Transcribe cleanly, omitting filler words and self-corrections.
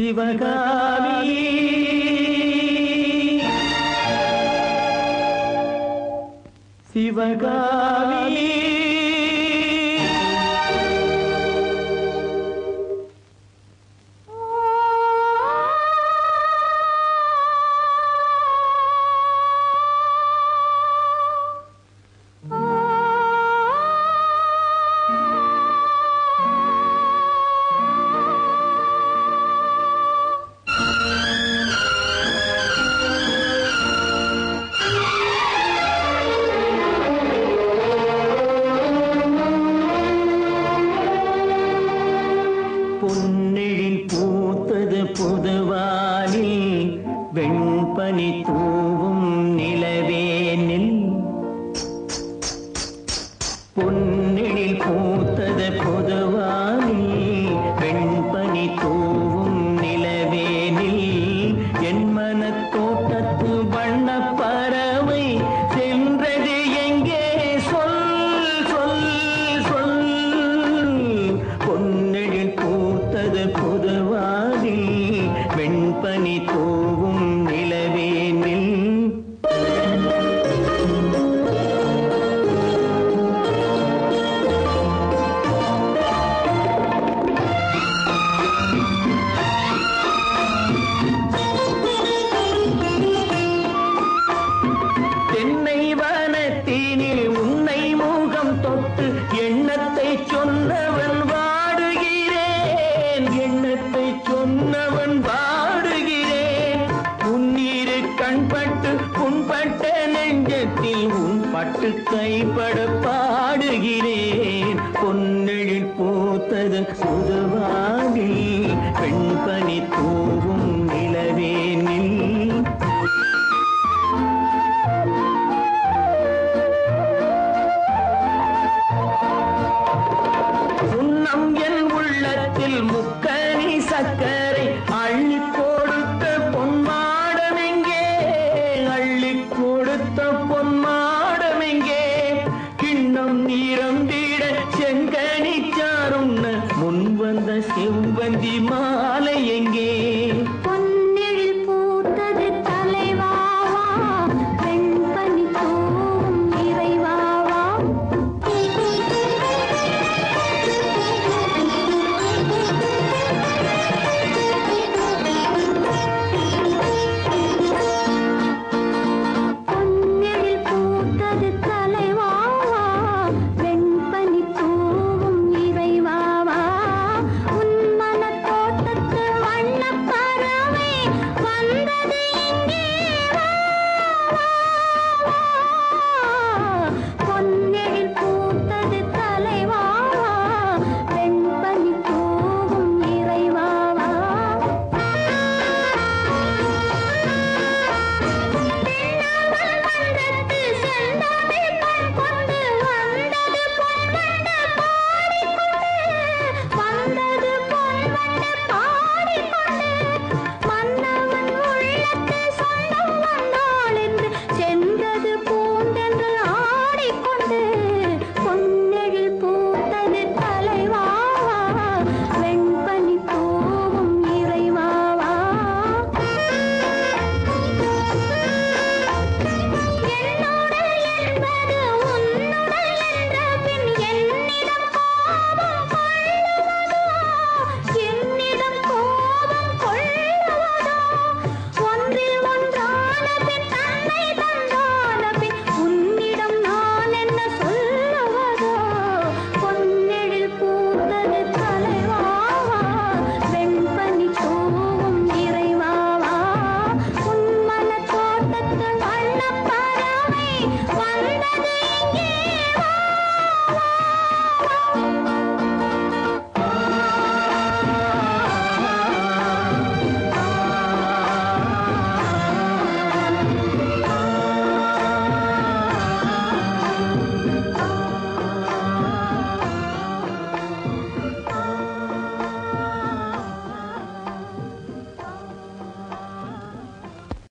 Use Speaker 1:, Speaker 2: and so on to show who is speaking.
Speaker 1: சிவகாமி சிவகாமி பொன்னெழில் பூத்தது புதுவானில் வெண்பனி தூவும் நிலவேனில் பொன்னெழில் பூத்தது புதுவானில் வெண்பனி தூவும் நிலவேனில் என் மனத்தோட்டத்து வண்ண பறவை சென்றது எங்கே சொல் சொல் சொல் பொன்னெழில் பூத்தது புதுவானில் வெண்பனி தூவும் நிலவேனில் தென்னை வனத்தினில் உன்னை முகம் தொட்டு எண்ணத்தை சொன்னவன் வாடுகிறேன் எண்ணத்தை சொன்னவன் வாடுகிறேன் உன்னீரு கண்பட்டு புண்பட்ட நெஞ்சத்தில் உன் பட்டு கைப்பட பாடுகிறேன் பொன்னெழில் பூத்தது புதுவானில் வெண்பனி தூவும் நிலவேனில் உன்னம் என் உள்ளத்தில் முக்கனி சக்கரை அள்ளி கொடுத்த பொன்மாடமெங்கே அள்ளி கொடுத்த பொன்மாடமெங்கே கிண்ணம் நீரம் தீட செங்கனி சாருண்ண முன் வந்த செவ்வந்தி மா